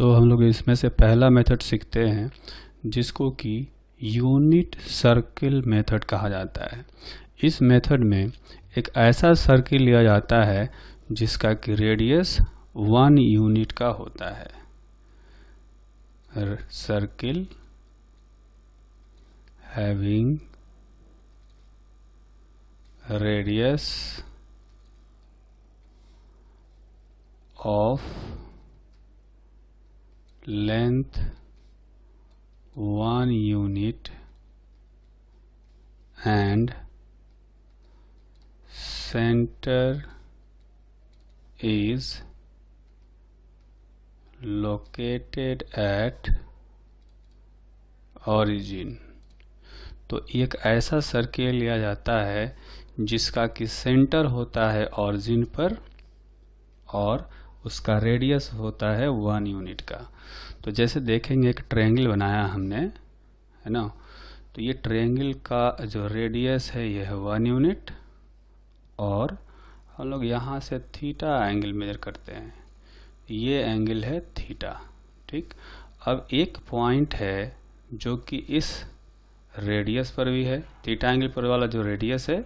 तो हम लोग इसमें से पहला मेथड सीखते हैं जिसको कि यूनिट सर्किल मेथड कहा जाता है। इस मेथड में एक ऐसा सर्किल लिया जाता है जिसका कि रेडियस 1 यूनिट का होता है। Circle having radius of length 1 unit and center is located at origin। तो एक ऐसा सर्किल लिया जाता है जिसका कि सेंटर होता है ऑरिजिन पर और उसका रेडियस होता है 1 यूनिट का। तो जैसे देखेंगे एक ट्रायंगल बनाया हमने, है ना। तो ये ट्रायंगल का जो रेडियस है ये है 1 यूनिट और हम लोग यहाँ से थीटा एंगल मेजर करते हैं। ये एंगल है थीटा, ठीक। अब एक पॉइंट है जो कि इस रेडियस पर भी है, थीटा एंगल पर वाला जो रेडियस है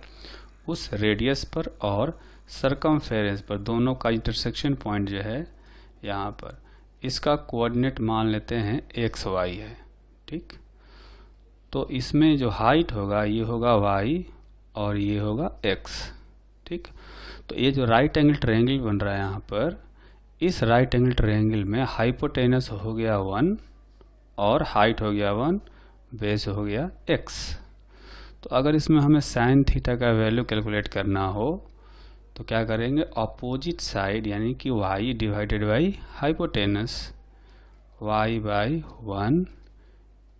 उस रेडियस पर और सरकमफेरेंस पर, दोनों का इंटरसेक्शन पॉइंट जो है यहाँ पर, इसका कोऑर्डिनेट मान लेते हैं एक्स वाई है, ठीक। तो इसमें जो हाइट होगा ये होगा वाई और ये होगा एक्स, ठीक। तो ये जो राइट एंगल ट्रायंगल बन रहा है यहाँ पर, इस राइट एंगल ट्रायंगल में हाइपोटेनस हो गया 1 और हाइट हो गया 1, बेस हो गया एक्स। तो अगर इसमें हमें साइन थीटा का वैल्यू कैलकुलेट करना हो तो क्या करेंगे, अपोजिट साइड यानी कि y divided by hypotenuse, y by 1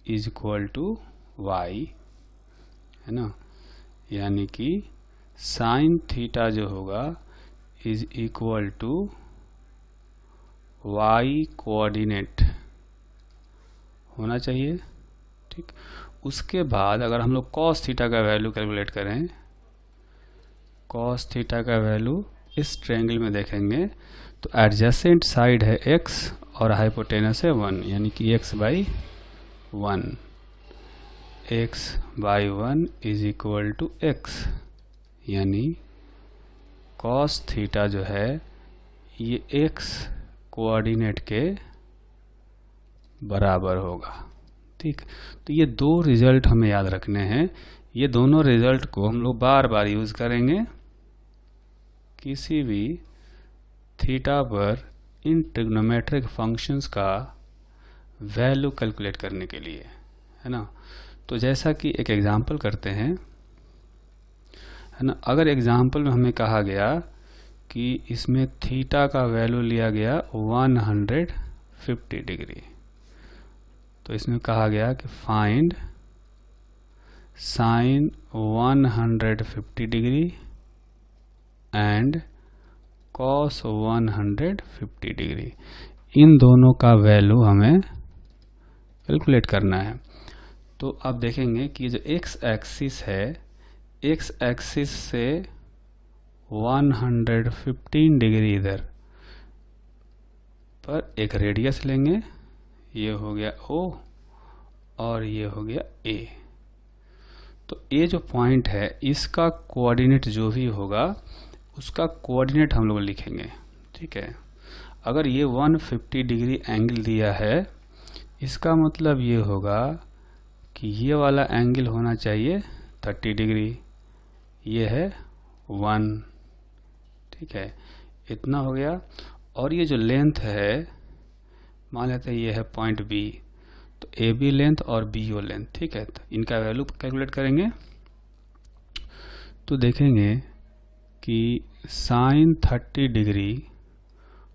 is equal to y, है ना। यानी कि साइन थीटा जो होगा is equal to y coordinate होना चाहिए, ठीक। उसके बाद अगर हम लोग कॉस थीटा का वैल्यू कैलकुलेट करें, कॉस थीटा का वैल्यू इस ट्रायंगल में देखेंगे तो एडजेसेंट साइड है x और हाइपोटेनस है 1, यानी कि x by 1, x by 1 is equal to x, यानी कॉस थीटा जो है ये x कोऑर्डिनेट के बराबर होगा, ठीक। तो ये दो रिजल्ट हमें याद रखने हैं। ये दोनों रिजल्ट को हम लोग बार बार यूज करेंगे किसी भी थीटा पर इन ट्रिग्नोमेट्रिक फंक्शंस का वैल्यू कैलकुलेट करने के लिए, है ना। तो जैसा कि एक एग्जांपल करते हैं, है ना। अगर एग्जांपल में हमें कहा गया कि इसमें थीटा का वैल्यू लिया गया 150 डिग्री, तो इसमें कहा गया कि find sine 150 degree and cos 150 degree, इन दोनों का वैल्यू हमें कैलकुलेट करना है। तो अब देखेंगे कि जो एक्स एक्सिस है, एक्स एक्सिस से 115 डिग्री इधर पर एक रेडियस लेंगे, ये हो गया O और ये हो गया A। तो ये जो पॉइंट है इसका कोऑर्डिनेट जो भी होगा उसका कोऑर्डिनेट हम लोग लिखेंगे, ठीक है। अगर ये 150 डिग्री एंगल दिया है, इसका मतलब ये होगा कि ये वाला एंगल होना चाहिए 30 डिग्री, ये है 1, ठीक है। इतना हो गया। और ये जो लेंथ है मान लेते हैं ये है पॉइंट B, तो AB लेंथ और BO लेंथ, ठीक है। तो इनका वैल्यू कैलकुलेट करेंगे तो देखेंगे कि साइन 30 डिग्री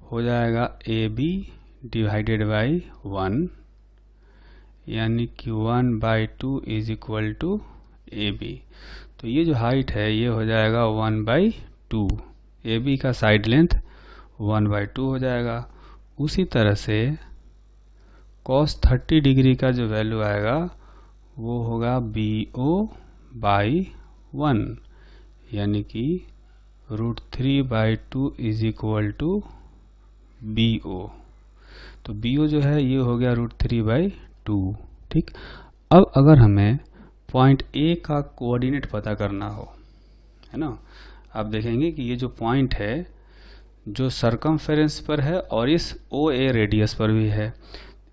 हो जाएगा AB डिवाइडेड बाई 1, यानी कि 1/2 इज इक्वल टू AB। तो ये जो हाइट है ये हो जाएगा 1/2, AB का साइड लेंथ 1/2 हो जाएगा। उसी तरह से cos 30 डिग्री का जो वैल्यू आएगा वो होगा BO बाई 1, यानी कि √3/2 इज इक्वल टू BO। तो BO जो है ये हो गया √3/2। ठीक, अब अगर हमें पॉइंट A का कोऑर्डिनेट पता करना हो, है ना, आप देखेंगे कि ये जो पॉइंट है जो सरकमफेरेंस पर है और इस OA रेडियस पर भी है,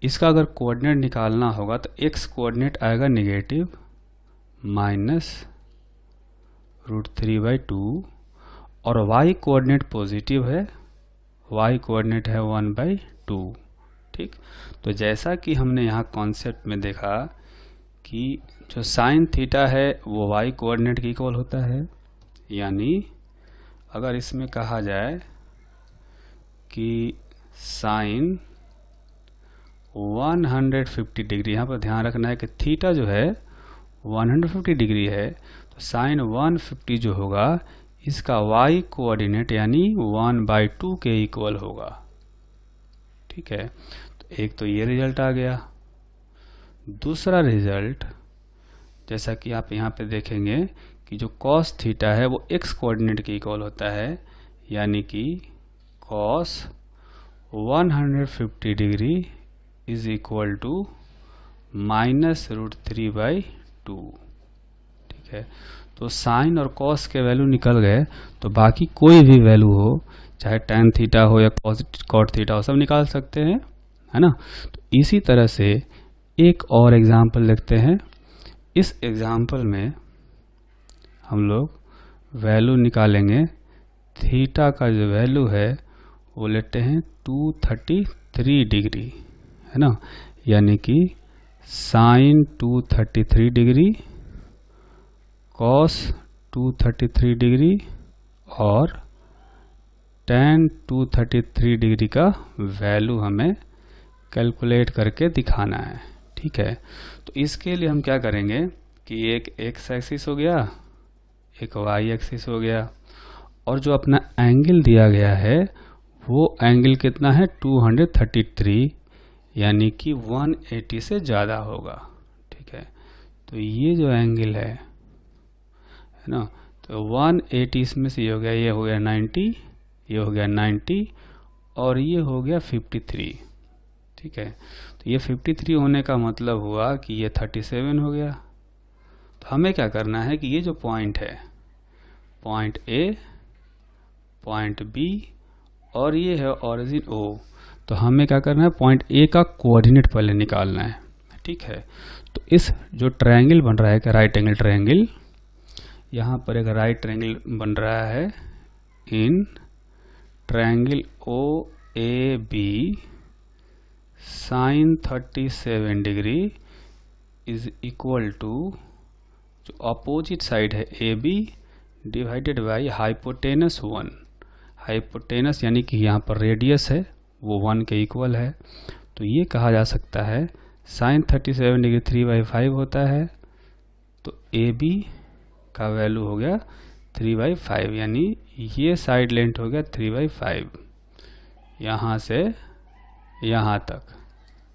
इसका अगर कोऑर्डिनेट निकालना होगा तो x कोऑर्डिनेट आएगा नेगेटिव -√3/2 और y कोऑर्डिनेट पॉजिटिव है, y कोऑर्डिनेट है 1/2। ठीक, तो जैसा कि हमने यहाँ कॉन्सेप्ट में देखा कि जो साइन थीटा है वो y कोऑर्डिनेट के इक्वल होता है, यानी अगर इसमें कहा जाए कि साइन 150 डिग्री, यहाँ पर ध्यान रखना है कि थीटा जो है 150 डिग्री है, तो साइन 150 जो होगा इसका y कोऑर्डिनेट यानी 1/2 के इक्वल होगा। ठीक है, तो एक तो ये रिजल्ट आ गया। दूसरा रिजल्ट, जैसा कि आप यहाँ पे देखेंगे कि जो cos थीटा है वो x कोऑर्डिनेट के इक्वल होता है, यानी कि cos 150 degree is equal to -√3/2। ठीक है, तो साइन और कॉस के वैल्यू निकल गए, तो बाकी कोई भी वैल्यू हो, चाहे tan थीटा हो या cot थीटा हो, सब निकाल सकते हैं, है ना। तो इसी तरह से एक और एग्जाम्पल देखते हैं। इस एग्जाम्पल में हम लोग वैल्यू निकालेंगे, थीटा का जो वैल्यू है वो लेते हैं 233 डिग्री, है ना, यानी कि साइन 233 डिग्री, कॉस 233 डिग्री और tan 233 डिग्री का वैल्यू हमें कैलकुलेट करके दिखाना है। ठीक है, तो इसके लिए हम क्या करेंगे कि एक x एक्सिस हो गया, एक y एक्सिस हो गया, और जो अपना एंगल दिया गया है वो एंगल कितना है 233, यानी कि 180 से ज़्यादा होगा। ठीक है, तो ये जो एंगल है ना, तो 180 इसमें से ये हो गया, ये हो गया 90, ये हो गया 90 और ये हो गया 53। ठीक है, तो ये 53 होने का मतलब हुआ कि ये 37 हो गया। तो हमें क्या करना है कि ये जो पॉइंट है, पॉइंट A, पॉइंट B और ये है ओरिजिन O, तो हमें क्या करना है, पॉइंट A का कोऑर्डिनेट पहले निकालना है। ठीक है, तो इस जो ट्रायंगल बन रहा है कि राइट एंगल ट्रायंगल, यहाँ पर एक राइट ट्रायंगल बन रहा है in triangle OAB sine 37 degree is equal to जो अपोजिट साइड है AB divided by hypotenuse 1। Hypotenuse यानी कि यहाँ पर रेडियस है वो 1 के इक्वल है, तो ये कहा जा सकता है साइन 37 डिग्री 3/5 होता है, तो AB का वैल्यू हो गया 3/5, यानी ये साइड लेंथ हो गया 3/5 यहाँ से यहाँ तक।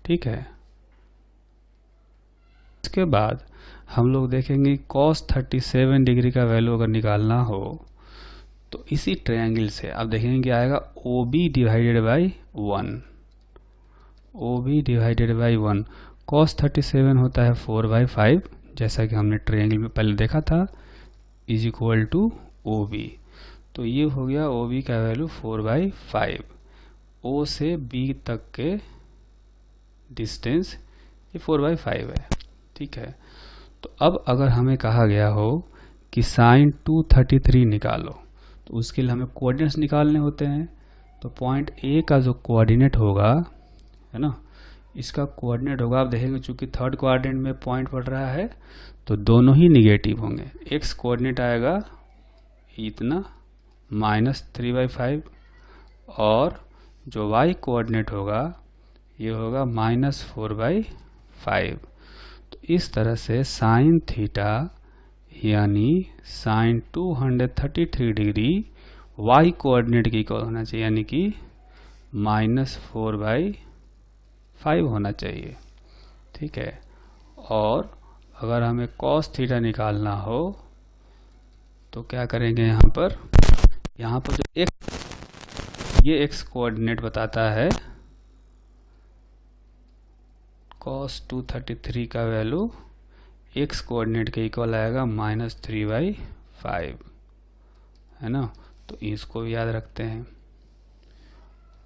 ठीक है, इसके बाद हम लोग देखेंगे cos 37 डिग्री का वैल्यू अगर निकालना हो तो इसी ट्रायंगल से आप देखेंगे कि आएगा OB divided by 1, OB divided by 1। cos 37 होता है 4/5, जैसा कि हमने ट्रायंगल में पहले देखा था, इज इक्वल टू OB। तो ये हो गया OB का वैल्यू 4/5, O से B तक के डिस्टेंस ये 4/5 है। ठीक है, तो अब अगर हमें कहा गया हो कि साइन 233 निकालो, तो उसके लिए हमें कोऑर्डिनेट्स निकालने होते हैं। तो पॉइंट A का जो कोऑर्डिनेट होगा, है ना, इसका कोऑर्डिनेट होगा, आप देखेंगे चूंकि थर्ड कोऑर्डिनेट में पॉइंट पड़ रहा है तो दोनों ही निगेटिव होंगे। x कोऑर्डिनेट आएगा इतना -3/5 और जो y कोऑर्डिनेट होगा ये होगा -4/5। तो इस तरह से साइन थीटा यानी साइन 233 डिग्री y कोऑर्डिनेट के इक्वल होना चाहिए, यानी कि -4/5 होना चाहिए। ठीक है, और अगर हमें cos थीटा निकालना हो तो क्या करेंगे, यहाँ पर जो x, ये x कोऑर्डिनेट बताता है cos 233 का वैल्यू x कोऑर्डिनेट के इक्वल आएगा -3/5, है ना। तो इसको भी याद रखते हैं।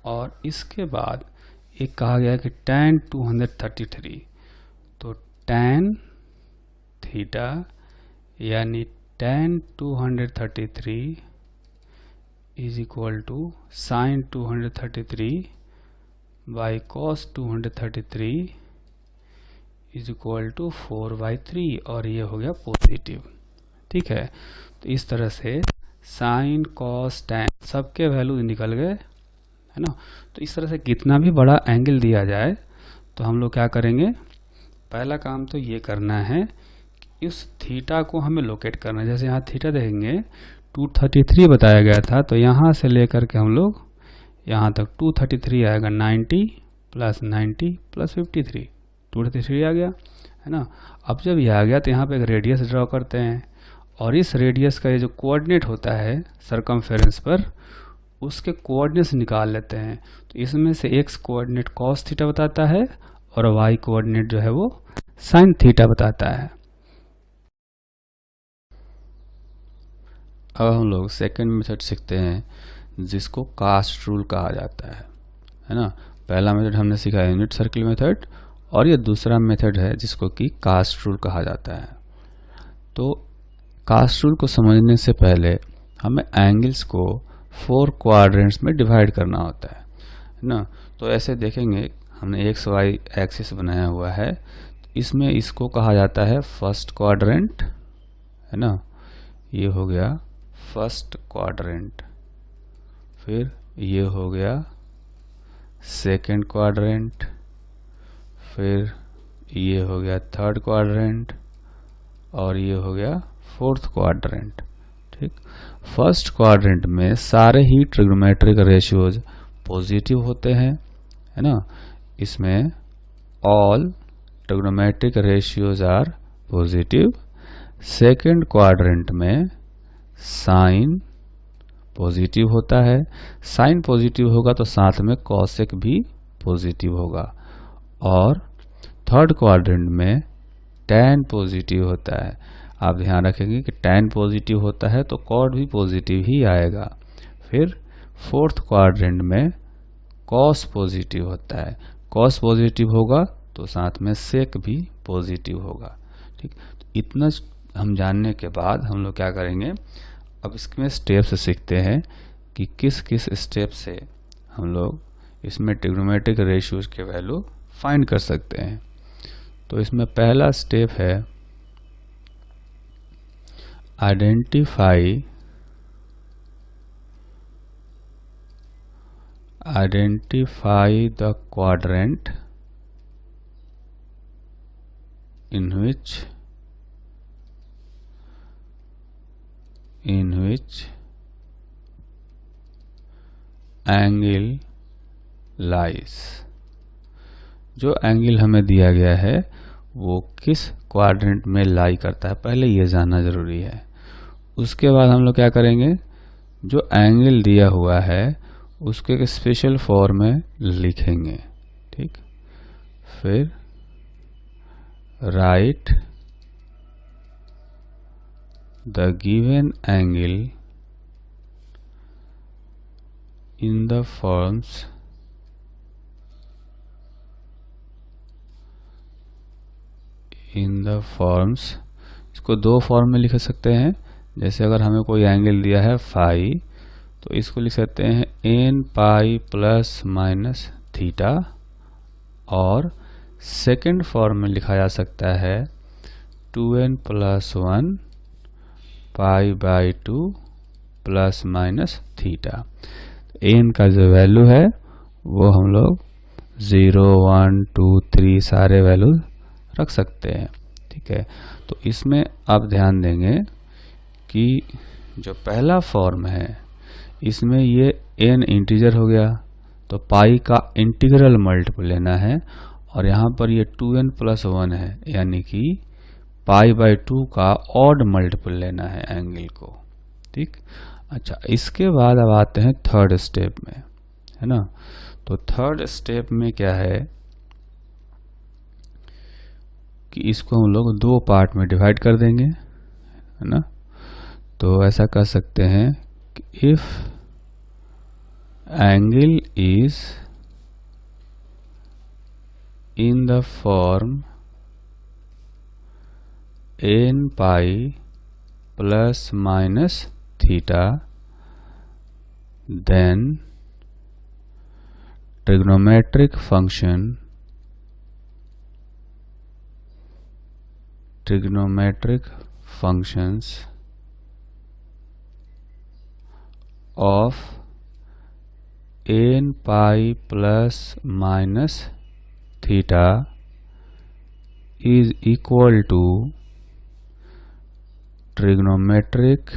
और इसके बाद एक कहा गया है कि tan 233, तो tan थीटा यानी tan 233 is equal to sin 233 by cos 233 is equal to 4/3, और ये हो गया पॉजिटिव। ठीक है, तो इस तरह से साइन कॉस टैन सबके वैल्यू निकल गए, है ना। तो इस तरह से कितना भी बड़ा एंगल दिया जाए तो हम लोग क्या करेंगे, पहला काम तो ये करना है कि इस थीटा को हमें लोकेट करना है। जैसे यहाँ थीटा देखेंगे 233 बताया गया था, तो यहाँ से लेकर के हम लोग यहाँ तक 233 आएगा, 90 + 90 + 53, 233 आ गया, है ना। अब जब ये आ गया तो यहाँ पे एक रेडियस ड्रॉ करते हैं, और इस रेडियस का ये जो कोऑर्डिनेट होता है सरकमफेरेंस पर, उसके कोऑर्डिनेट्स निकाल लेते हैं। तो इसमें से x कोऑर्डिनेट cos थीटा बताता है और y कोऑर्डिनेट जो है वो sin थीटा बताता है। अब हम लोग सेकंड मेथड सीखते हैं जिसको कास्ट रूल कहा जाता है ना। पहला मेथड हमने सीखा यूनिट सर्किल मेथड, और ये दूसरा मेथड है जिसको कि कास्ट रूल कहा जाता है। तो कास्ट रूल को समझने से पहले हमें एंगल्स को 4 क्वाड्रेंट्स में डिवाइड करना होता है ना। तो ऐसे देखेंगे, हमने एक्स वाई एक्सिस बनाया हुआ है, इसमें इसको कहा जाता है फर्स्ट क्वाड्रेंट, है ना। ये हो गया फर्स्ट क्वाड्रेंट, फिर ये हो गया सेकंड क्वाड्रेंट, फिर ये हो गया थर्ड क्वाड्रेंट, और ये हो गया फोर्थ क्वाड्रेंट। ठीक, फर्स्ट क्वाड्रेंट में सारे ही ट्रिग्नोमेट्रिक रेशियोज पॉजिटिव होते हैं, है ना। इसमें all trigonometric ratios are positive. Second quadrant में साइन पॉजिटिव होता है, साइन पॉजिटिव होगा तो साथ में कॉसेक भी पॉजिटिव होगा, और थर्ड क्वाड्रेंट में टैन पॉजिटिव होता है। आप ध्यान रखेंगे कि टैन पॉजिटिव होता है तो कॉड भी पॉजिटिव ही आएगा। फिर फोर्थ क्वाड्रेंट में कॉस पॉजिटिव होता है, कॉस पॉजिटिव होगा तो साथ में सेक भी पॉजिटिव होगा। ठीक, तो इतना हम जानने के बाद हम लोग क्या करेंगे, अब इसमें स्टेप्स सीखते हैं कि किस किस स्टेप से हम लोग इसमें ट्रिग्नोमेट्रिक रेशियोज के वैल्यू फाइंड कर सकते हैं। तो इसमें पहला स्टेप है identify the quadrant in which angle lies। जो एंगल हमें दिया गया है वो किस क्वाड्रेंट में लाई करता है, पहले ये जानना जरूरी है। उसके बाद हम लोग क्या करेंगे, जो एंगल दिया हुआ है उसके एक स्पेशल फॉर्म में लिखेंगे। ठीक, फिर right the given angle in the forms इसको दो फॉर्म में लिख सकते हैं। जैसे अगर हमें कोई एंगल दिया है फाई, तो इसको लिख सकते हैं n पाई ± थीटा, और सेकंड फॉर्म में लिखा जा सकता है 2n + 1 π/2 ± थीटा। n का जो वैल्यू है वो हम लोग 0, 1, 2, 3 सारे वैल्यू रख सकते हैं। ठीक है, तो इसमें आप ध्यान देंगे कि जो पहला फॉर्म है इसमें ये n इंटीजर हो गया, तो पाई का इंटीग्रल मल्टीपल लेना है, और यहाँ पर ये 2n + 1 है, यानी कि π/2 का ऑड मल्टीपल लेना है एंगल को। ठीक, अच्छा, इसके बाद अब आते हैं थर्ड स्टेप में, है ना। तो थर्ड स्टेप में क्या है, कि इसको हम लोग दो पार्ट में डिवाइड कर देंगे, है ना। तो ऐसा कर सकते हैं कि if angle is in the form n pi plus minus theta, then trigonometric functions of n pi plus minus theta is equal to trigonometric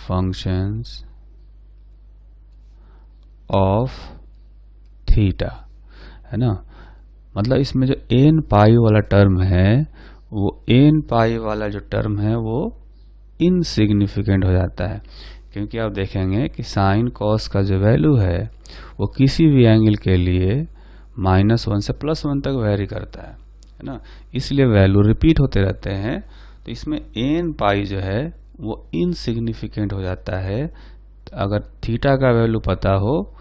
functions of theta, है ना। मतलब इसमें जो n पाई वाला टर्म है, वो n पाई वाला जो टर्म है वो इनसिग्निफिकेंट हो जाता है, क्योंकि आप देखेंगे कि साइन कॉस का जो वैल्यू है वो किसी भी एंगल के लिए -1 से +1 तक वेरी करता है ना। इसलिए वैल्यू रिपीट होते रहते हैं, तो इसमें n पाई जो है वो इनसिग्निफिकेंट हो जाता है। अगर थीटा का वैल्यू पता हो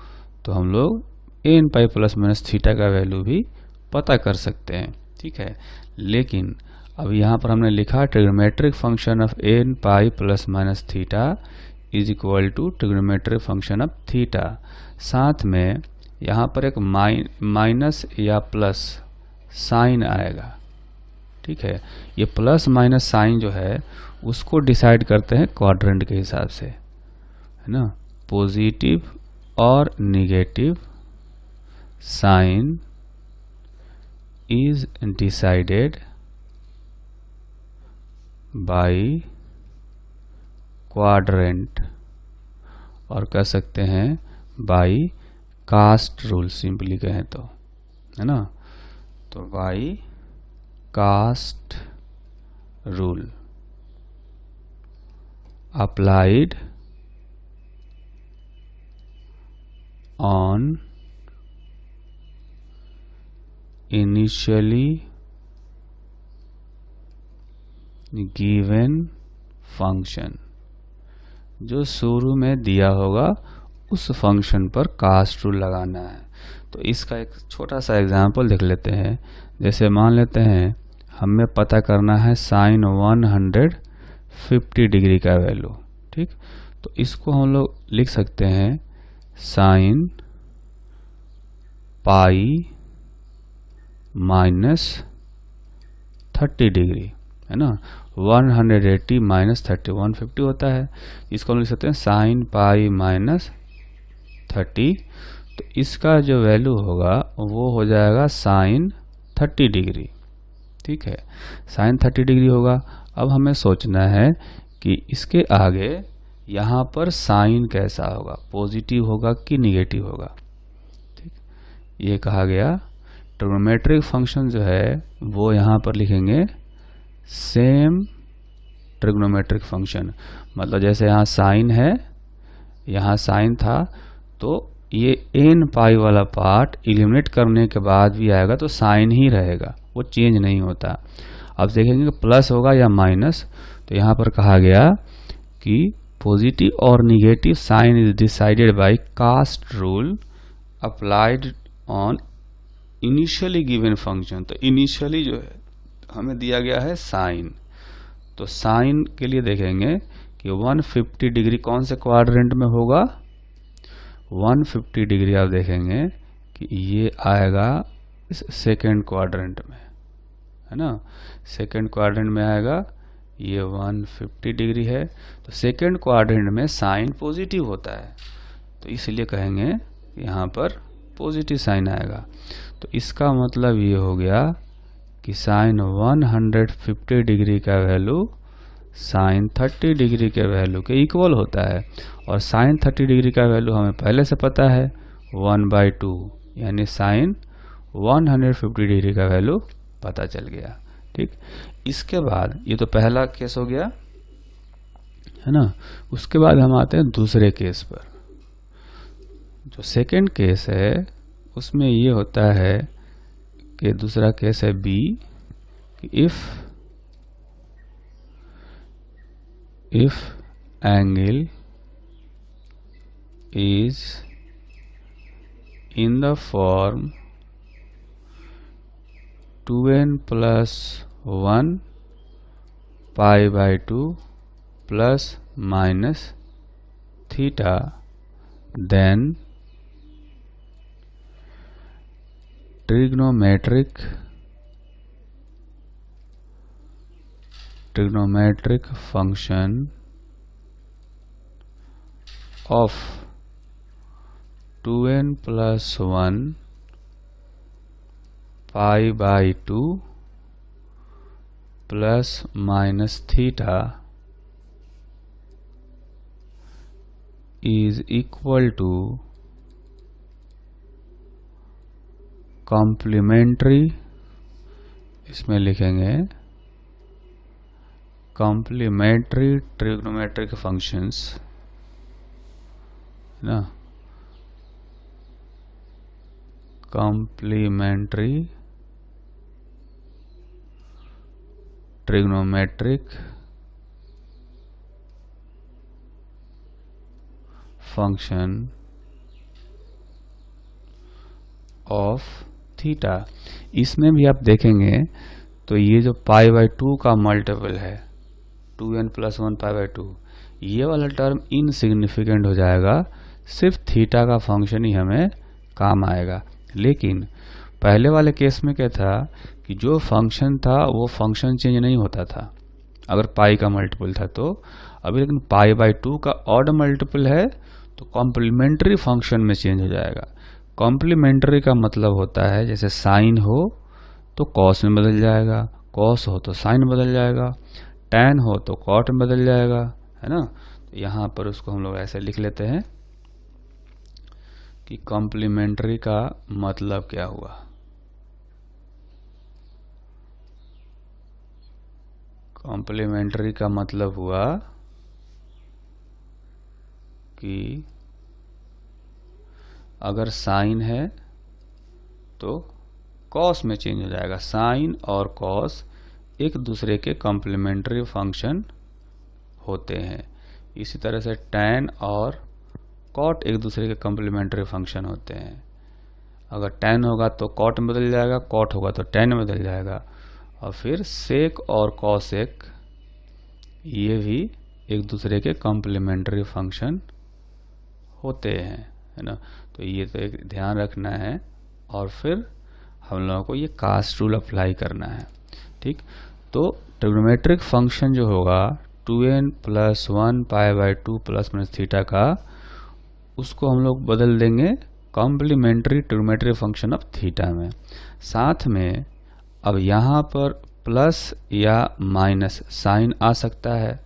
तो हम लोग n pi plus minus theta का वैल्यू भी पता कर सकते हैं, ठीक है। लेकिन अब यहाँ पर हमने लिखा trigonometric function of n pi plus minus theta is equal to trigonometric function of theta. साथ में यहाँ पर एक माइनस या प्लस साइन आएगा, ठीक है। ये प्लस माइनस साइन जो है उसको डिसाइड करते हैं क्वाड्रेंट के हिसाब से, है ना। पॉजिटिव और negative sign is decided by quadrant, और कह सकते हैं by कास्ट रूल, सिंपली कहें तो, है ना। तो by CAST rule applied on initially given function, जो शुरू में दिया होगा उस फंक्शन पर कास्ट रूल लगाना है। तो इसका एक छोटा सा एग्जांपल देख लेते हैं। जैसे मान लेते हैं हमें पता करना है साइन 150 डिग्री का वैल्यू, ठीक। तो इसको हम लोग लिख सकते हैं साइन पाई -30 डिग्री, है ना। 180 -30 150 होता है। इसको हम लिख सकते हैं साइन पाई -30। तो इसका जो वैल्यू होगा वो हो जाएगा साइन 30 डिग्री, ठीक है। साइन 30 डिग्री होगा। अब हमें सोचना है कि इसके आगे यहाँ पर साइन कैसा होगा, पॉजिटिव होगा कि निगेटिव होगा, ठीक। ये कहा गया ट्रिग्नोमेट्रिक फंक्शन जो है वो यहाँ पर लिखेंगे सेम ट्रिग्नोमेट्रिक फंक्शन। मतलब जैसे यहाँ साइन है, यहाँ साइन था, तो ये n पाई वाला पार्ट एलिमिनेट करने के बाद भी आएगा तो साइन ही रहेगा, वो चेंज नहीं होता। अब देखेंगे कि प्लस होगा या माइनस। तो यहाँ पर कहा गया कि पॉजिटिव और negative sign is decided by CAST rule applied on initially given function. तो इनिशियली जो है हमें दिया गया है साइन, तो साइन के लिए देखेंगे कि 150 डिग्री कौन से क्वाड्रेंट में होगा। 150 डिग्री आप देखेंगे कि ये आएगा इस सेकेंड क्वाड्रेंट में, है ना। सेकेंड क्वाड्रेंट में आएगा, ये 150 डिग्री है। तो सेकेंड क्वाड्रेंट में साइन पॉजिटिव होता है, तो इसलिए कहेंगे यहाँ पर पॉजिटिव साइन आएगा। तो इसका मतलब ये हो गया कि साइन 150 डिग्री का वैल्यू साइन 30 डिग्री के वैल्यू के इक्वल होता है। और साइन 30 डिग्री का वैल्यू हमें पहले से पता है 1/2, यानी साइन 150 डिग्री का वैल्यू पता चल गया, ठीक। इसके बाद ये तो पहला केस हो गया, है ना। उसके बाद हम आते हैं दूसरे केस पर। जो सेकंड केस है उसमें ये होता है कि दूसरा केस है B, if angle is in the form 2n plus 1 pi by 2 plus minus theta, then trigonometric function of 2n plus 1 pi by 2 plus minus theta is equal to complementary, इसमें लिखेंगे complementary trigonometric functions ना, complementary trigonometric function of theta. इसमें भी आप देखेंगे तो ये जो पाई बाई 2 का मल्टीपल है 2n plus 1 पाई बाई 2, ये वाला टर्म इनसिग्निफिकेंट हो जाएगा, सिर्फ थीटा का फंक्शन ही हमें काम आएगा। लेकिन पहले वाले केस में क्या था कि जो फंक्शन था वो फंक्शन चेंज नहीं होता था अगर पाई का मल्टीपल था तो। अभी लेकिन पाई बाई 2 का ऑड मल्टीपल है तो कॉम्प्लीमेंट्री फंक्शन में चेंज हो जाएगा। कॉम्प्लीमेंट्री का मतलब होता है जैसे साइन हो तो कॉस में बदल जाएगा, कॉस हो तो साइन बदल जाएगा, टैन हो तो कॉट में बदल जाएगा, है ना। तो यहाँ पर उसको हम लोग ऐसे लिख लेते हैं कि कॉम्प्लीमेंट्री का मतलब क्या हुआ। कॉम्प्लीमेंट्री का मतलब हुआ कि अगर साइन है तो कॉस में चेंज हो जाएगा। साइन और कॉस एक दूसरे के कॉम्प्लीमेंट्री फंक्शन होते हैं। इसी तरह से टैन और कॉट एक दूसरे के कॉम्प्लीमेंट्री फंक्शन होते हैं। अगर टैन होगा तो कॉट में बदल जाएगा, कॉट होगा तो टैन में बदल जाएगा। और फिर सेक और कॉसेक ये भी एक दूसरे के कॉम्प्लीमेंट्री फंक्शन होते हैं, है ना। तो ये तो एक ध्यान रखना है और फिर हम लोगों को ये कास्ट रूल अप्लाई करना है, ठीक। तो ट्रिग्नोमेट्रिक फंक्शन जो होगा 2n plus 1 pi by 2 plus minus theta का, उसको हम लोग बदल देंगे complementary trigonometric function of theta में। साथ में अब यहाँ पर प्लस या माइनस साइन आ सकता है,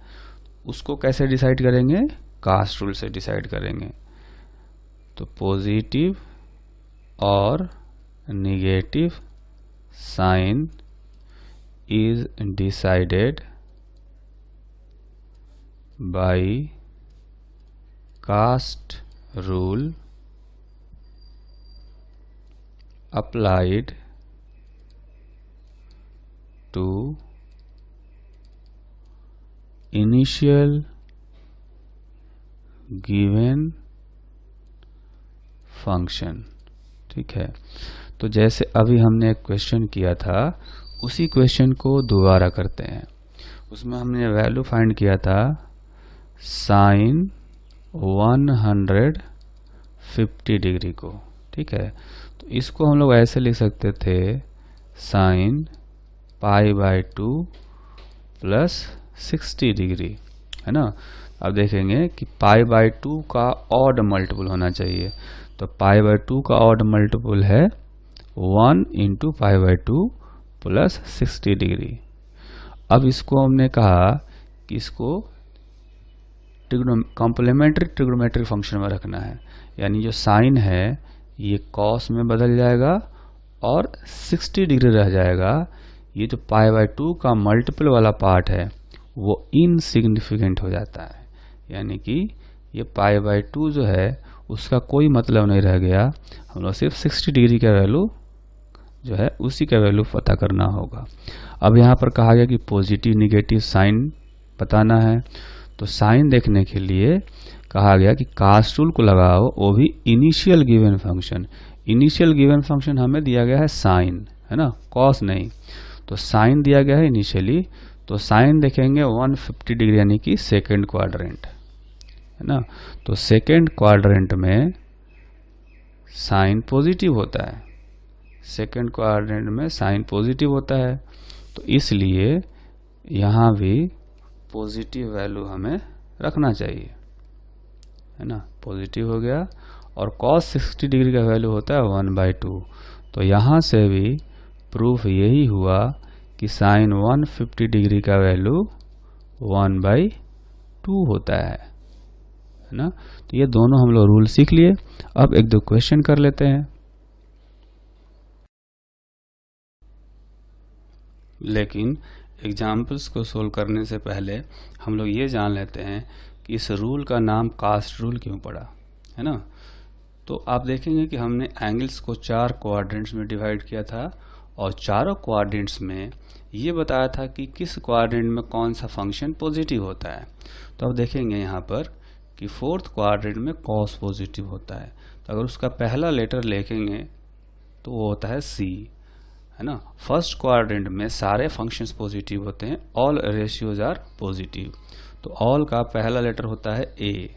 उसको कैसे डिसाइड करेंगे, कास्ट रूल से डिसाइड करेंगे। तो पॉजिटिव और negative sign is decided by CAST rule applied to initial given function, ठीक है। तो जैसे अभी हमने एक क्वेश्चन किया था उसी क्वेश्चन को दोबारा करते हैं। उसमें हमने वैल्यू फाइंड किया था साइन 150 डिग्री को, ठीक है। तो इसको हम लोग ऐसे लिख सकते थे sine pi by 2 plus 60 degree, है ना। अब देखेंगे कि पाई बाई 2 का ऑड मल्टीपल होना चाहिए। तो पाई बाई 2 का ऑड मल्टीपल है 1 into pi by 2 plus 60 degree. अब इसको हमने कहा कि इसको कॉम्प्लीमेंट्री ट्रिग्नोमेट्रिक फंक्शन में रखना है, यानी जो साइन है ये कॉस में बदल जाएगा और 60 डिग्री रह जाएगा। ये जो पाई बाई 2 का मल्टीपल वाला पार्ट है वो इनसिग्निफिकेंट हो जाता है, यानी कि ये पाई बाई 2 जो है उसका कोई मतलब नहीं रह गया। हम लोग सिर्फ 60 डिग्री का वैल्यू जो है उसी का वैल्यू पता करना होगा। अब यहाँ पर कहा गया कि पॉजिटिव निगेटिव साइन बताना है, तो साइन देखने के लिए कहा गया कि कास्ट रूल को लगाओ, वो भी initial given function. Initial given function हमें दिया गया है साइन, है ना, कॉस नहीं। तो साइन दिया गया है इनिशियली, तो साइन देखेंगे 150 डिग्री यानी कि सेकेंड क्वाड्रेंट, है ना। तो सेकेंड क्वाड्रेंट में साइन पॉजिटिव होता है, सेकेंड क्वाड्रेंट में साइन पॉजिटिव होता है, तो इसलिए यहाँ भी पॉजिटिव वैल्यू हमें रखना चाहिए, है ना। पॉजिटिव हो गया। और cos 60 डिग्री का वैल्यू होता है 1/2। तो यहाँ से भी प्रूफ यही हुआ कि साइन 150 डिग्री का वैल्यू 1/2 होता है ना। तो ये दोनों हम लोग रूल सीख लिए। अब एक दो क्वेश्चन कर लेते हैं। लेकिन एग्जाम्पल्स को सोल्व करने से पहले हम लोग ये जान लेते हैं कि इस रूल का नाम कास्ट रूल क्यों पड़ा, है ना। तो आप देखेंगे कि हमने एंगल्स को 4 क्वाड्रेंट्स में डिवाइड किया था और चारों क्वाड्रेंट्स में ये बताया था कि किस क्वाड्रेंट में कौन सा फंक्शन पॉजिटिव होता है। तो अब देखेंगे यहाँ पर कि फोर्थ क्वाड्रेंट में कॉस पॉजिटिव होता है, तो अगर उसका पहला लेटर लिखेंगे तो वो होता है सी, है ना। फर्स्ट क्वाड्रेंट में सारे फंक्शंस पॉजिटिव होते हैं, ऑल रेशियोज आर पॉजिटिव, तो ऑल का पहला लेटर होता है ए।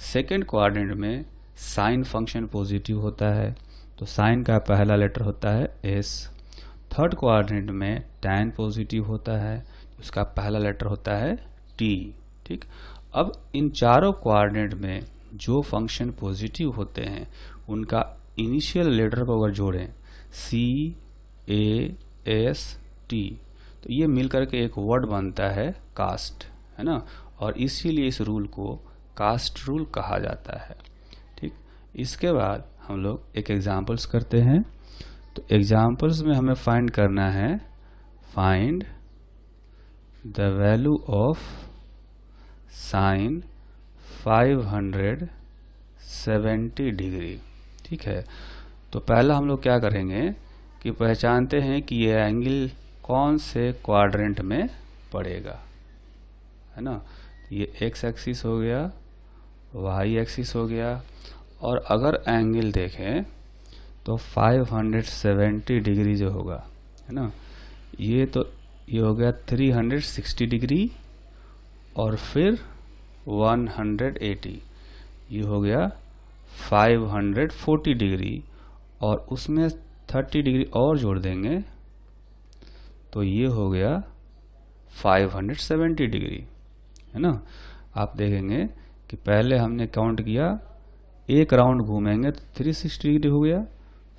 सेकेंड क्वाड्रेंट में साइन फंक्शन पॉजिटिव होता है, तो साइन का पहला लेटर होता है एस। थर्ड क्वाड्रेंट में टैन पॉजिटिव होता है, उसका पहला लेटर होता है टी। ठीक, अब इन चारों क्वाड्रेंट में जो फंक्शन पॉजिटिव होते हैं उनका इनिशियल लेटर को अगर जोड़ें सी ए एस टी, तो ये मिलकर के एक वर्ड बनता है कास्ट, है ना। और इसीलिए इस रूल को कास्ट रूल कहा जाता है। ठीक, इसके बाद हम लोग एक एग्जाम्पल्स करते हैं। तो एग्जाम्पल्स में हमें फाइंड करना है, find the value of sine 570 degree. ठीक है, तो पहला हम लोग क्या करेंगे कि पहचानते हैं कि ये एंगल कौन से क्वाड्रेंट में पड़ेगा, है ना। ये एक्स एक्सिस हो गया, वाई एक्सिस हो गया, और अगर एंगल देखें तो 570 डिग्री जो होगा, है ना, ये तो ये हो गया 360 डिग्री और फिर 180, ये हो गया 540 डिग्री, और उसमें 30 डिग्री और जोड़ देंगे तो ये हो गया 570 डिग्री, है ना। आप देखेंगे कि पहले हमने काउंट किया, एक राउंड घूमेंगे तो 360 डिग्री हो गया,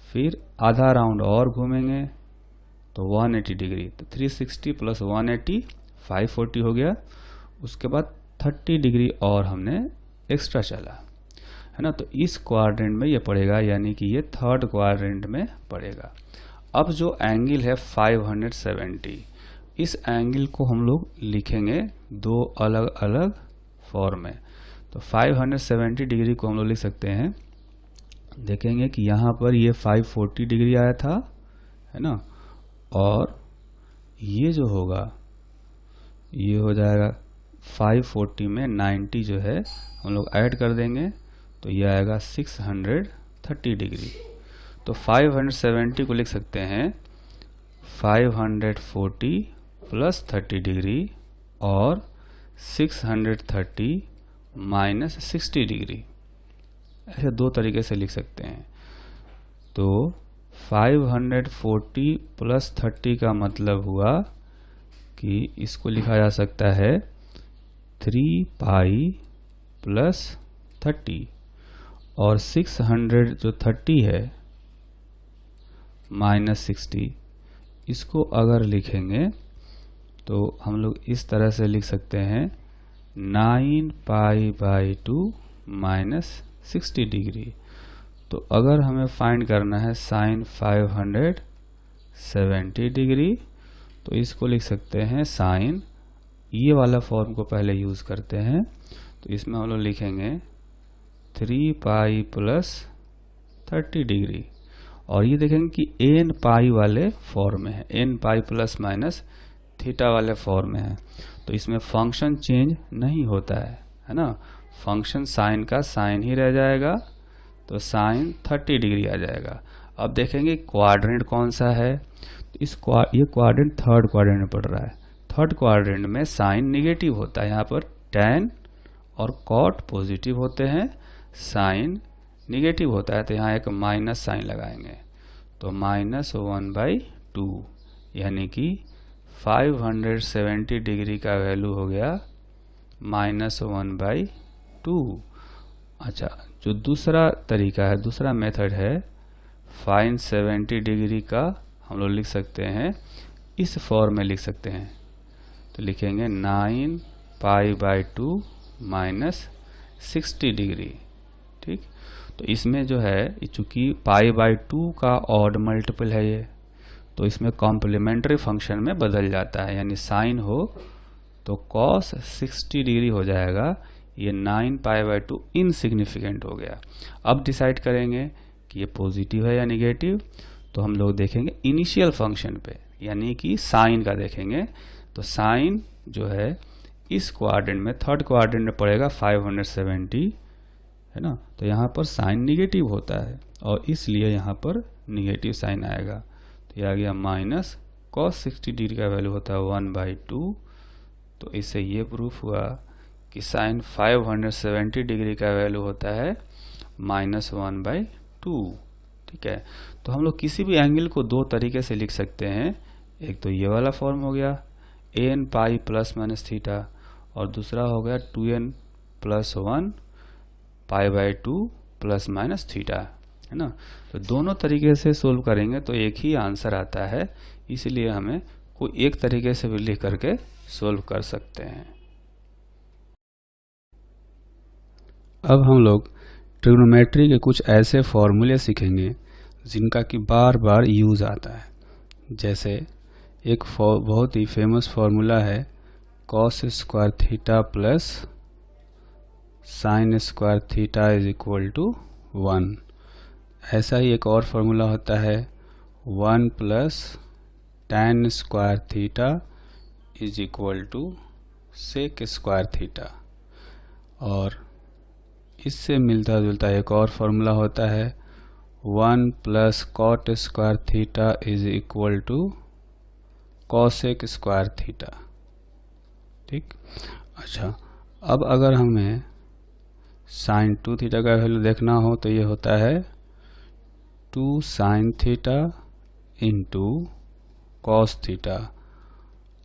फिर आधा राउंड और घूमेंगे तो 180 डिग्री, तो 360 प्लस 180 540 हो गया। उसके बाद 30 डिग्री और हमने एक्स्ट्रा चला, है ना। तो इस क्वाड्रेंट में ये पड़ेगा, यानी कि ये थर्ड क्वाड्रेंट में पड़ेगा। अब जो एंगल है 570, इस एंगल को हम लोग लिखेंगे दो अलग अलग फॉर्म में। तो 570 डिग्री को हम लोग लिख सकते हैं, देखेंगे कि यहाँ पर ये 540 डिग्री आया था, है ना, और ये जो होगा ये हो जाएगा 540 में 90 जो है हम लोग ऐड कर देंगे तो ये आएगा 630 डिग्री। तो 570 को लिख सकते हैं 540 प्लस 30 डिग्री और 630 माइनस 60 डिग्री, ऐसे दो तरीके से लिख सकते हैं। तो 540 प्लस 30 का मतलब हुआ कि इसको लिखा जा सकता है 3 पाई प्लस 30, और 600 जो 30 है माइनस 60, इसको अगर लिखेंगे तो हम लोग इस तरह से लिख सकते हैं 9 पाई बाई 2 माइनस 60 डिग्री। तो अगर हमें फाइंड करना है साइन 570 डिग्री, तो इसको लिख सकते हैं साइन, ये वाला फॉर्म को पहले यूज़ करते हैं, तो इसमें हम लोग लिखेंगे 3 पाई प्लस 30 डिग्री, और ये देखेंगे कि एन पाई वाले फॉर्म में है, n pi plus minus theta वाले फॉर्म में है। तो इसमें फंक्शन चेंज नहीं होता है ना, फंक्शन साइन का साइन ही रह जाएगा, तो साइन 30 डिग्री आ जाएगा। अब देखेंगे क्वाड्रेंट कौन सा है, तो ये क्वाड्रेंट थर्ड क्वाड्रेंट में पड़ रहा है। थर्ड क्वाड्रेंट में साइन निगेटिव होता है, यहाँ पर tan और cot पॉजिटिव होते हैं, साइन निगेटिव होता है, तो यहाँ एक माइनस साइन लगाएंगे, तो -1/2 यानी कि 570 डिग्री का वैल्यू हो गया -1/2। अच्छा, जो दूसरा तरीका है, दूसरा मेथड है फाइन 70 डिग्री का, हम लोग लिख सकते हैं इस फॉर्म में लिख सकते हैं, तो लिखेंगे 9π/2 -60 डिग्री। ठीक, तो इसमें जो है चूंकि π/2 का ऑड मल्टीपल है ये, तो इसमें कॉम्प्लीमेंट्री फंक्शन में बदल जाता है, यानी साइन हो तो cos 60 डिग्री हो जाएगा, ये 9π/2 इनसिग्निफिकेंट हो गया। अब डिसाइड करेंगे कि ये पॉजिटिव है या निगेटिव, तो हम लोग देखेंगे इनिशियल फंक्शन पे, यानी कि साइन का देखेंगे, तो साइन जो है इस क्वाड्रेंट में, थर्ड क्वाड्रेंट में पड़ेगा 570, है ना, तो यहाँ पर साइन निगेटिव होता है और इसलिए यहाँ पर निगेटिव साइन आएगा, तो ये आ गया माइनस cos 60 डिग्री का वैल्यू होता है 1/2। तो इससे ये प्रूफ हुआ कि साइन 570 डिग्री का वैल्यू होता है -1/2। ठीक है, तो हम लोग किसी भी एंगल को दो तरीके से लिख सकते हैं, एक तो ये वाला फॉर्म हो गया an pi plus minus theta, और दूसरा हो गया 2n + 1 π/2 प्लस माइनस थीटा, है ना। तो दोनों तरीके से सोल्व करेंगे तो एक ही आंसर आता है, इसलिए हमें कोई एक तरीके से भी लिख करके सोल्व कर सकते हैं। अब हम लोग ट्रिग्नोमेट्री के कुछ ऐसे फॉर्मूले सीखेंगे जिनका कि बार बार यूज आता है। जैसे एक बहुत ही फेमस फॉर्मूला है cos square theta plus sine square theta is equal to 1। ऐसा ही एक और फॉर्मूला होता है 1 + tan square theta is equal to sec square theta. और इससे मिलता जुलता एक और फॉर्मूला होता है 1 + cot square theta is equal to cosec square theta. ठीक, अच्छा, अब अगर हमें साइन 2 थीटा का वैल्यू देखना हो तो ये होता है 2 sin theta into cos theta,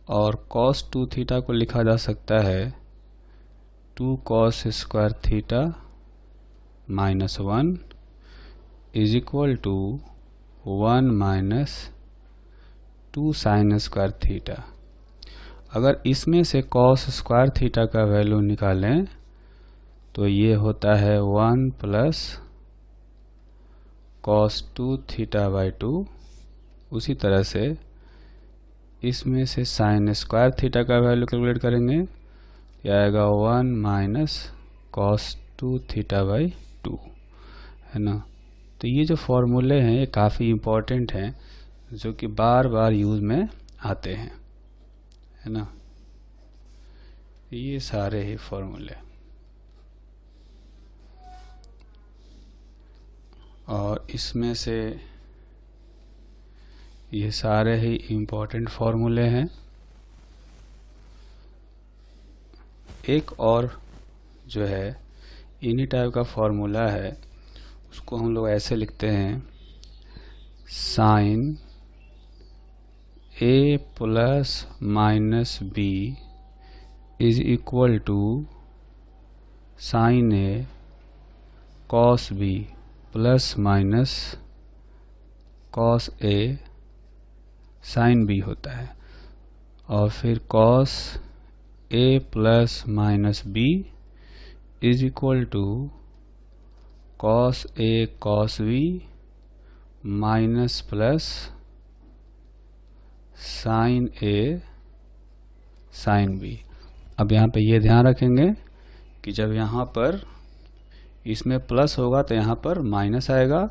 और cos 2 थीटा को लिखा जा सकता है 2 cos square theta -1 is equal to 1 - 2 sin square theta. अगर इसमें से cos स्क्वायर थीटा का वैल्यू निकालें तो ये होता है 1 + cos 2 θ/2। उसी तरह से इसमें से साइन स्क्वायर थीटा का वैल्यू कैलकुलेट करेंगे, यह आएगा 1 - cos 2 θ/2, है ना। तो ये जो फॉर्मूले हैं ये काफ़ी इम्पोर्टेंट हैं, जो कि बार बार यूज में आते हैं, है ना। ये सारे ही फॉर्मूले, और इसमें से ये सारे ही इम्पोर्टेंट फॉर्मूले हैं। एक और जो है इन्हीं टाइप का फॉर्मूला है, उसको हम लोग ऐसे लिखते हैं sine a + - b is equal to sine a cos b + cos a sin b होता है, और फिर cos a + - b is equal to cos a cos b plus sin a sin b। अब यहाँ पे ये ध्यान रखेंगे कि जब यहाँ पर इसमें प्लस होगा तो यहाँ पर माइनस आएगा,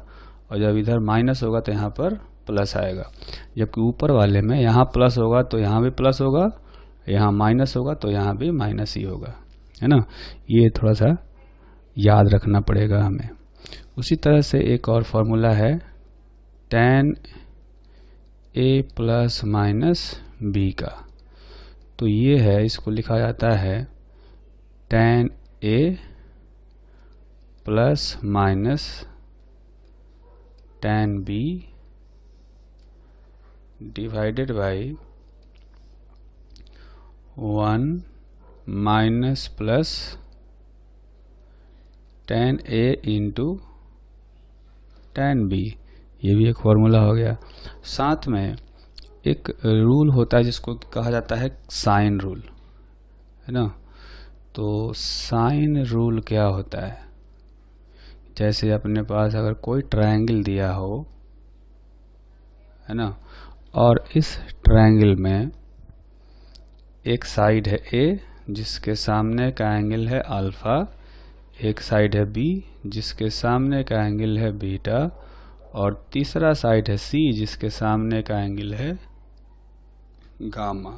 और जब इधर माइनस होगा तो यहाँ पर प्लस आएगा। जबकि ऊपर वाले में यहाँ प्लस होगा तो यहाँ भी प्लस होगा, यहाँ माइनस होगा तो यहाँ भी माइनस ही होगा, है ना। ये थोड़ा सा याद रखना पड़ेगा हमें। उसी तरह से एक और फॉर्मूला है tan a plus minus b का। तो ये है, इसको लिखा जाता है tan a plus minus tan b divided by 1 minus plus tan a into tan b। ये भी एक फॉर्मूला हो गया। साथ में एक रूल होता है जिसको कहा जाता है साइन रूल, है ना। तो साइन रूल क्या होता है, जैसे अपने पास अगर कोई ट्रायंगल दिया हो, है ना, और इस ट्रायंगल में एक साइड है A जिसके सामने का एंगल है अल्फा, एक साइड है B जिसके सामने का एंगल है बीटा, और तीसरा साइड है C जिसके सामने का एंगल है गामा।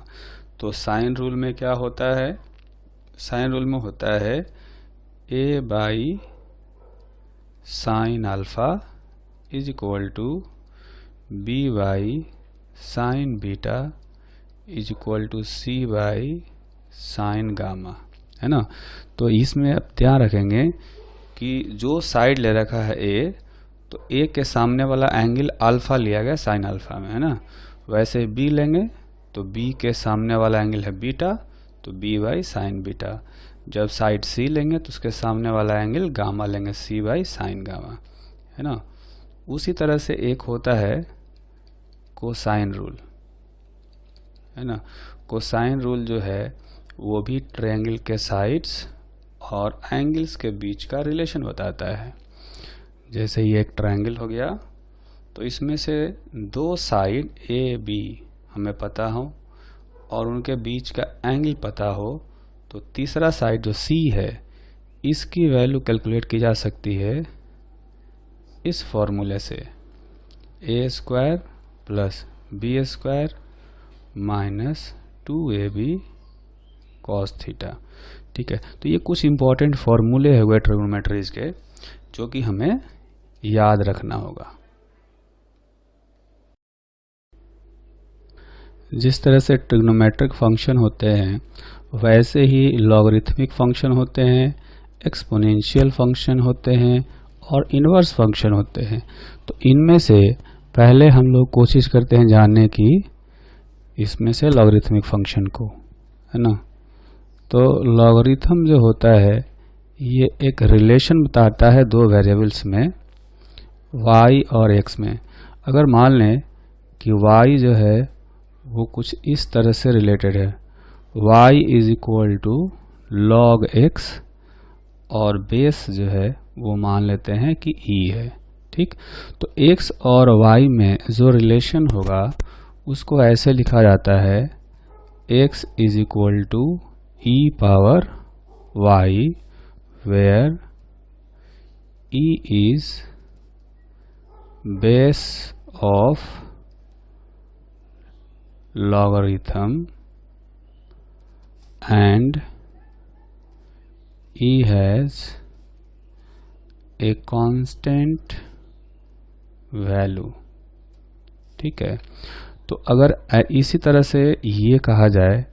तो साइन रूल में क्या होता है, साइन रूल में होता है A by sine alpha is equal to B by sine beta is equal to C by sine gamma, है ना। तो इसमें अब ध्यान रखेंगे कि जो साइड ले रखा है A, तो A के सामने वाला एंगल अल्फा लिया गया साइन अल्फा में, है ना। वैसे B लेंगे तो B के सामने वाला एंगल है बीटा, तो B बाई साइन बीटा। जब साइड C लेंगे तो उसके सामने वाला एंगल गामा लेंगे, C बाई साइन गामा, है ना। उसी तरह से एक होता है कोसाइन रूल, है ना। कोसाइन रूल जो है वो भी ट्रायंगल के साइड्स और एंगल्स के बीच का रिलेशन बताता है। जैसे ये एक ट्रायंगल हो गया, तो इसमें से दो साइड ए बी हमें पता हो और उनके बीच का एंगल पता हो, तो तीसरा साइड जो सी है इसकी वैल्यू कैलकुलेट की जा सकती है इस फॉर्मूले से, A square plus B square minus 2ab cos theta. ठीक है, तो ये कुछ इंपॉर्टेंट फॉर्मूले हुए ट्रिग्नोमेट्रीज के जो कि हमें याद रखना होगा। जिस तरह से ट्रिग्नोमेट्रिक फंक्शन होते हैं वैसे ही लॉगरिथमिक फंक्शन होते हैं, एक्सपोनेंशियल फंक्शन होते हैं और इनवर्स फंक्शन होते हैं। तो इनमें से पहले हम लोग कोशिश करते हैं जानने की इसमें से लॉगरिथमिक फंक्शन को, है ना। तो लॉगरिथम जो होता है ये एक रिलेशन बताता है दो वेरिएबल्स में, y और x में। अगर मान लें कि y जो है वो कुछ इस तरह से रिलेटेड है, y is equal to log x, और बेस जो है वो मान लेते हैं कि e है। ठीक, तो x और y में जो रिलेशन होगा उसको ऐसे लिखा जाता है x is equal to e power y, where e is base of logarithm and e has a constant value। ठीक है, तो अगर इसी तरह से ये कहा जाए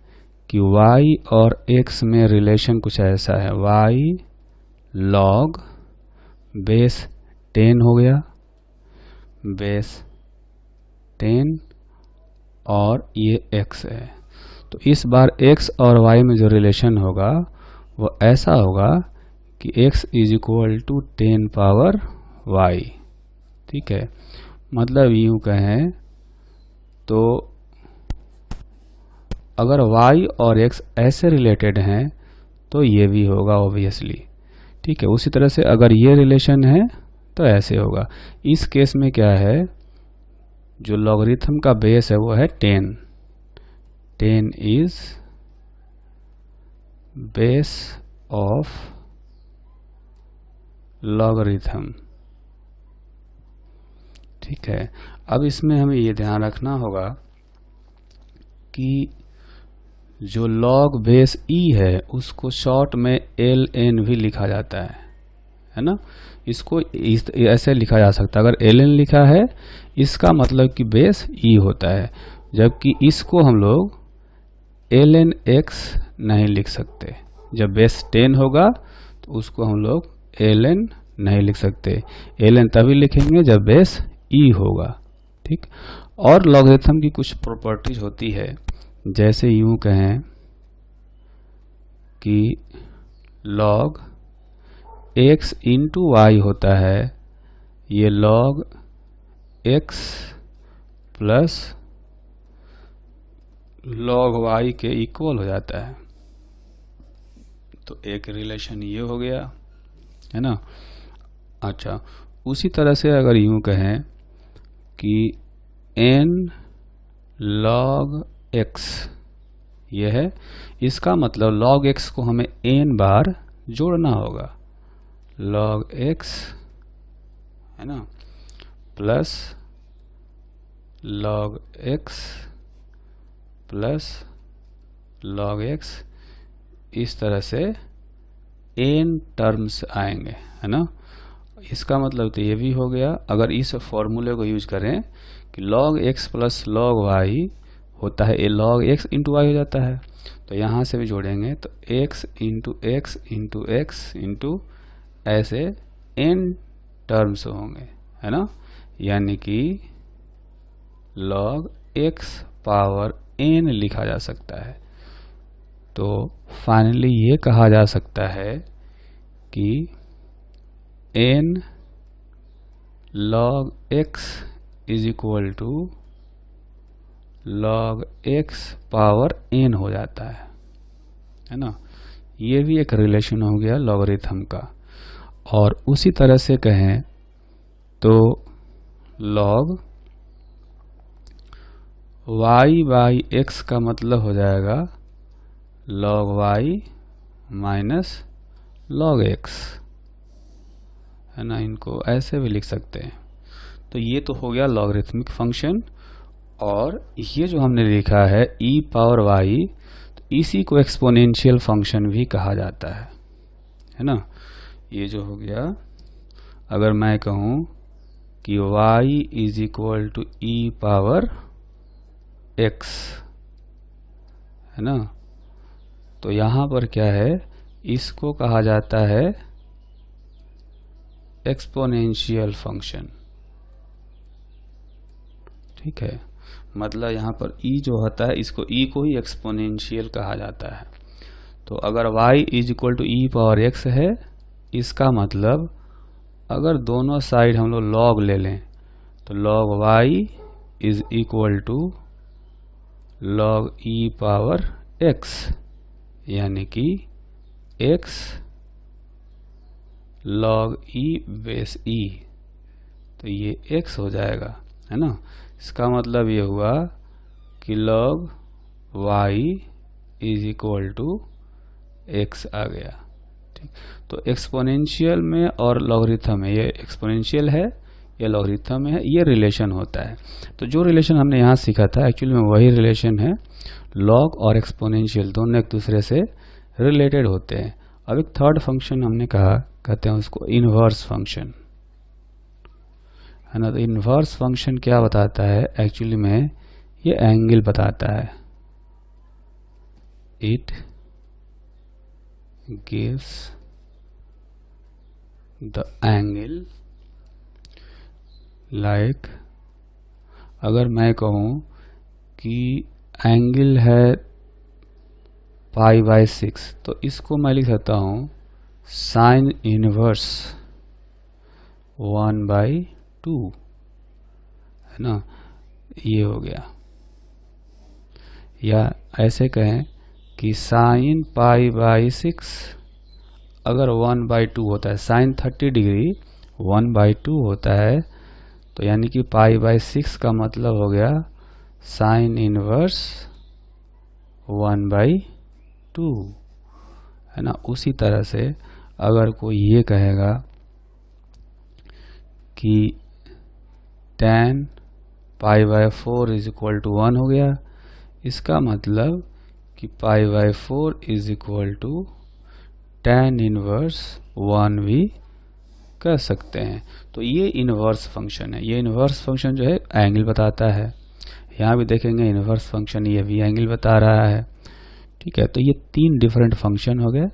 कि y और x में रिलेशन कुछ ऐसा है, y log बेस 10 हो गया, बेस 10 और ये x है, तो इस बार x और y में जो रिलेशन होगा वो ऐसा होगा कि x is equal to 10 power y। ठीक है, मतलब यूँ कहें तो अगर y और x ऐसे रिलेटेड हैं तो ये भी होगा ऑब्वियसली। ठीक है, उसी तरह से अगर ये रिलेशन है तो ऐसे होगा। इस केस में क्या है, जो लॉगरिथम का बेस है वो है 10, 10 इज बेस ऑफ लॉगरिथम, ठीक है। अब इसमें हमें ये ध्यान रखना होगा कि जो लॉग बेस ई है उसको शॉर्ट में एल एन भी लिखा जाता है ना। इसको ऐसे लिखा जा सकता है, अगर एल एन लिखा है इसका मतलब कि बेस ई होता है, जबकि इसको हम लोग एल एन एक्स नहीं लिख सकते। जब बेस 10 होगा तो उसको हम लोग एल एन नहीं लिख सकते, एल एन तभी लिखेंगे जब बेस ई होगा। ठीक। और लॉगरिथम की कुछ प्रॉपर्टीज होती है, जैसे यूं कहें कि log x इंटू वाई होता है, ये log x plus log y के इक्वल हो जाता है। तो एक रिलेशन ये हो गया, है ना। अच्छा, उसी तरह से अगर यूं कहें कि n log x ये है, इसका मतलब log x को हमें n बार जोड़ना होगा, log x, है ना, plus log x plus log x, इस तरह से n टर्म्स आएंगे, है ना। इसका मतलब तो ये भी हो गया, अगर इस फॉर्मूले को यूज करें कि log x plus log y होता है, ये log x इंटू वाई हो जाता है, तो यहाँ से भी जोड़ेंगे तो x into x into x into ऐसे n टर्म्स होंगे, है ना। यानी कि log x पावर n लिखा जा सकता है। तो फाइनली ये कहा जा सकता है कि n log x is equal to log x power n हो जाता है ना। ये भी एक रिलेशन हो गया लॉगरिथम का। और उसी तरह से कहें तो log y बाई x का मतलब हो जाएगा log y minus log x, है ना। इनको ऐसे भी लिख सकते हैं। तो ये तो हो गया लॉगरिथमिक फंक्शन। और ये जो हमने लिखा है e पावर y, तो इसी को एक्सपोनेंशियल फंक्शन भी कहा जाता है ना। ये जो हो गया, अगर मैं कहूँ कि y is equal to e power x, है ना, तो यहाँ पर क्या है, इसको कहा जाता है एक्सपोनेंशियल फंक्शन। ठीक है, मतलब यहाँ पर e जो होता है, इसको e को ही एक्सपोनेंशियल कहा जाता है। तो अगर y is equal to e power x है, इसका मतलब अगर दोनों साइड हम लोग log ले लें तो log y is equal to log e power x, यानी कि x log e base e, तो ये x हो जाएगा, है ना। इसका मतलब ये हुआ कि log y is equal to x आ गया। ठीक, तो एक्सपोनेंशियल में और लॉगरिथम में, ये एक्सपोनेंशियल है, ये लॉगरिथम में है, ये रिलेशन होता है। तो जो रिलेशन हमने यहाँ सीखा था एक्चुअली में वही रिलेशन है। लॉग और एक्सपोनेंशियल दोनों एक दूसरे से रिलेटेड होते हैं। अब एक थर्ड फंक्शन हमने कहते हैं उसको इनवर्स फंक्शन, है ना। तो इनवर्स फंक्शन क्या बताता है, एक्चुअली में ये एंगल बताता है। It gives the angle, like अगर मैं कहूँ कि एंगल है π/6, तो इसको मैं लिख सकता हूँ साइन इनवर्स 1/2, है ना। ये हो गया। या ऐसे कहें कि साइन π/6 अगर 1/2 होता है, साइन 30 डिग्री 1/2 होता है, तो यानी कि π/6 का मतलब हो गया साइन इनवर्स 1/2, है ना। उसी तरह से अगर कोई ये कहेगा कि tan π/4 इज इक्वल टू 1 हो गया। इसका मतलब कि π/4 is equal to tan inverse 1 भी कर सकते हैं। तो ये इनवर्स फंक्शन है। ये इनवर्स फंक्शन जो है एंगल बताता है। यहाँ भी देखेंगे इनवर्स फंक्शन ये भी एंगल बता रहा है। ठीक है, तो ये तीन डिफरेंट फंक्शन हो गए।